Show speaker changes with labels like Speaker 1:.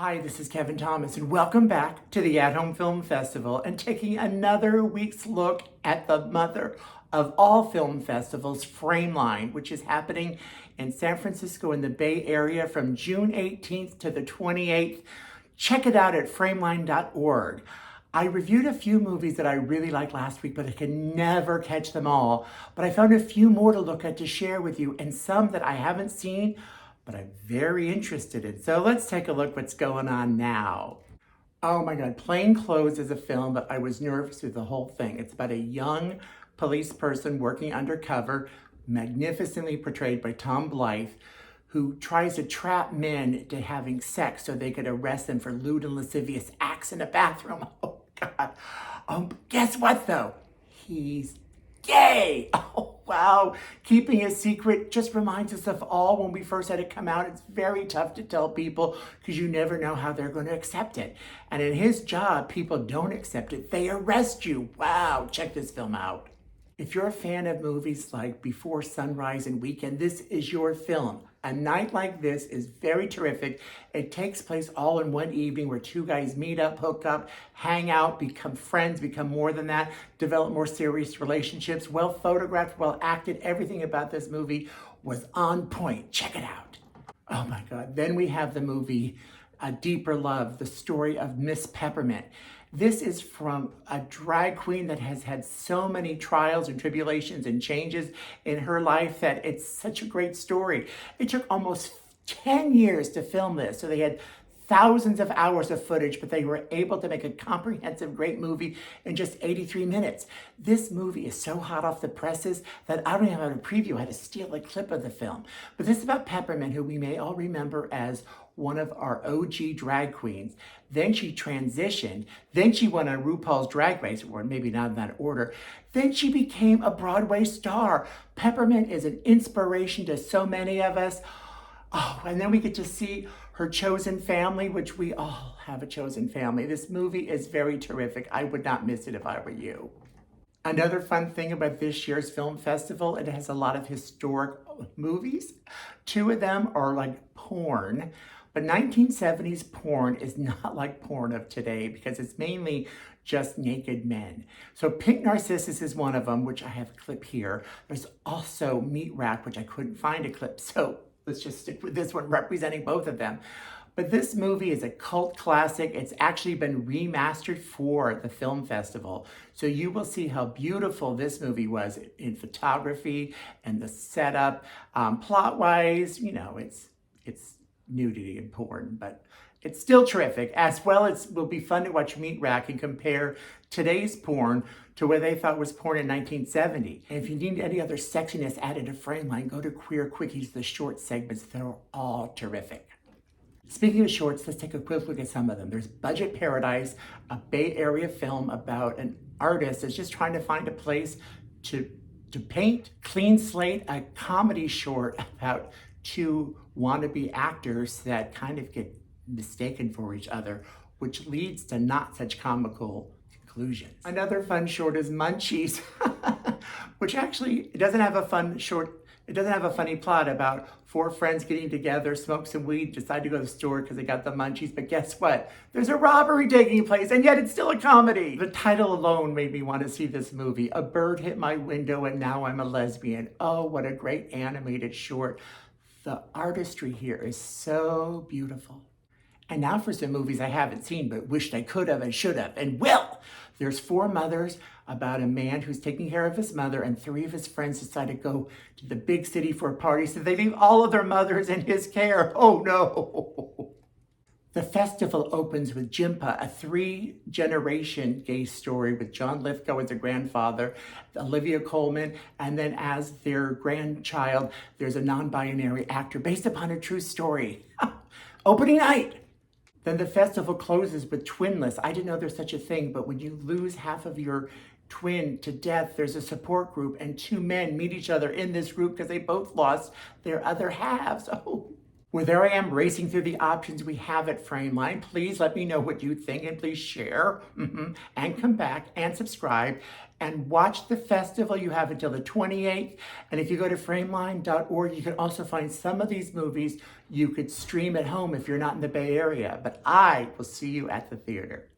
Speaker 1: Hi, this is Kevin Thomas, and welcome back to the At-Home Film Festival and taking another week's look at the mother of all film festivals, Frameline, which is happening in San Francisco in the Bay Area from June 18th to the 28th. Check it out at frameline.org. I reviewed a few movies that I really liked last week, but I could never catch them all. But I found a few more to look at to share with you, and some that I haven't seen, but I'm very interested in. So let's take a look what's going on now. Oh my God, Plain Clothes is a film, but I was nervous through the whole thing. It's about a young police person working undercover, magnificently portrayed by Tom Blythe, who tries to trap men into having sex so they could arrest them for lewd and lascivious acts in a bathroom. Oh God. Guess what though? He's gay. Oh, wow. Keeping a secret just reminds us of all when we first had it come out. It's very tough to tell people because you never know how they're going to accept it. And in his job, people don't accept it. They arrest you. Wow. Check this film out. If you're a fan of movies like Before Sunrise and Weekend, this is your film. A night like this is very terrific. It takes place all in one evening where two guys meet up, hook up, hang out, become friends, become more than that, develop more serious relationships. Well photographed, well acted. Everything about this movie was on point. Check it out. Oh my God. Then we have the movie A Deeper Love, the story of Miss Peppermint. This is from a drag queen that has had so many trials and tribulations and changes in her life that it's such a great story. It took almost 10 years to film this. So they had thousands of hours of footage, but they were able to make a comprehensive, great movie in just 83 minutes. This movie is so hot off the presses that I don't even have a preview. I had to steal a clip of the film. But this is about Peppermint, who we may all remember as one of our OG drag queens. Then she transitioned. Then she won on RuPaul's Drag Race, or maybe not in that order. Then she became a Broadway star. Peppermint is an inspiration to so many of us. Oh, and then we get to see her chosen family, which we all have a chosen family. This movie is very terrific. I would not miss it if I were you. Another fun thing about this year's film festival, it has a lot of historic movies. Two of them are like porn, but 1970s porn is not like porn of today because it's mainly just naked men. So Pink Narcissus is one of them, which I have a clip here. There's also Meat Rack, which I couldn't find a clip. So let's just stick with this one representing both of them. But this movie is a cult classic. It's actually been remastered for the film festival. So you will see how beautiful this movie was in photography and the setup. Plot-wise, you know, it's nudity and porn, but it's still terrific. As well, it will be fun to watch Meat Rack and compare today's porn to what they thought was porn in 1970. And if you need any other sexiness added to Frameline, go to Queer Quickies, the short segments. They're all terrific. Speaking of shorts, let's take a quick look at some of them. There's Budget Paradise, a Bay Area film about an artist that's just trying to find a place to paint. Clean Slate, a comedy short about two wannabe actors that kind of get mistaken for each other, which leads to not such comical conclusions. Another fun short is Munchies, which actually it doesn't have a funny plot about four friends getting together, smoke some weed, decide to go to the store because they got the munchies. But guess what? There's a robbery taking place, and yet it's still a comedy. The title alone made me want to see this movie. A bird hit my window and now I'm a lesbian. Oh, what a great animated short. The artistry here is so beautiful. And now for some movies I haven't seen, but wished I could have and should have and will. There's Four Mothers, about a man who's taking care of his mother, and three of his friends decide to go to the big city for a party, so they leave all of their mothers in his care. Oh no. The festival opens with Jimpa, a three-generation gay story with John Lithgow as a grandfather, Olivia Colman, and then as their grandchild, there's a non-binary actor based upon a true story. Opening night. Then the festival closes with Twinless. I didn't know there's such a thing, but when you lose half of your twin to death, there's a support group, and two men meet each other in this group because they both lost their other halves. Oh. Well, there I am racing through the options we have at Frameline. Please let me know what you think and please share and come back and subscribe and watch the festival. You have until the 28th. And if you go to frameline.org, you can also find some of these movies you could stream at home if you're not in the Bay Area. But I will see you at the theater.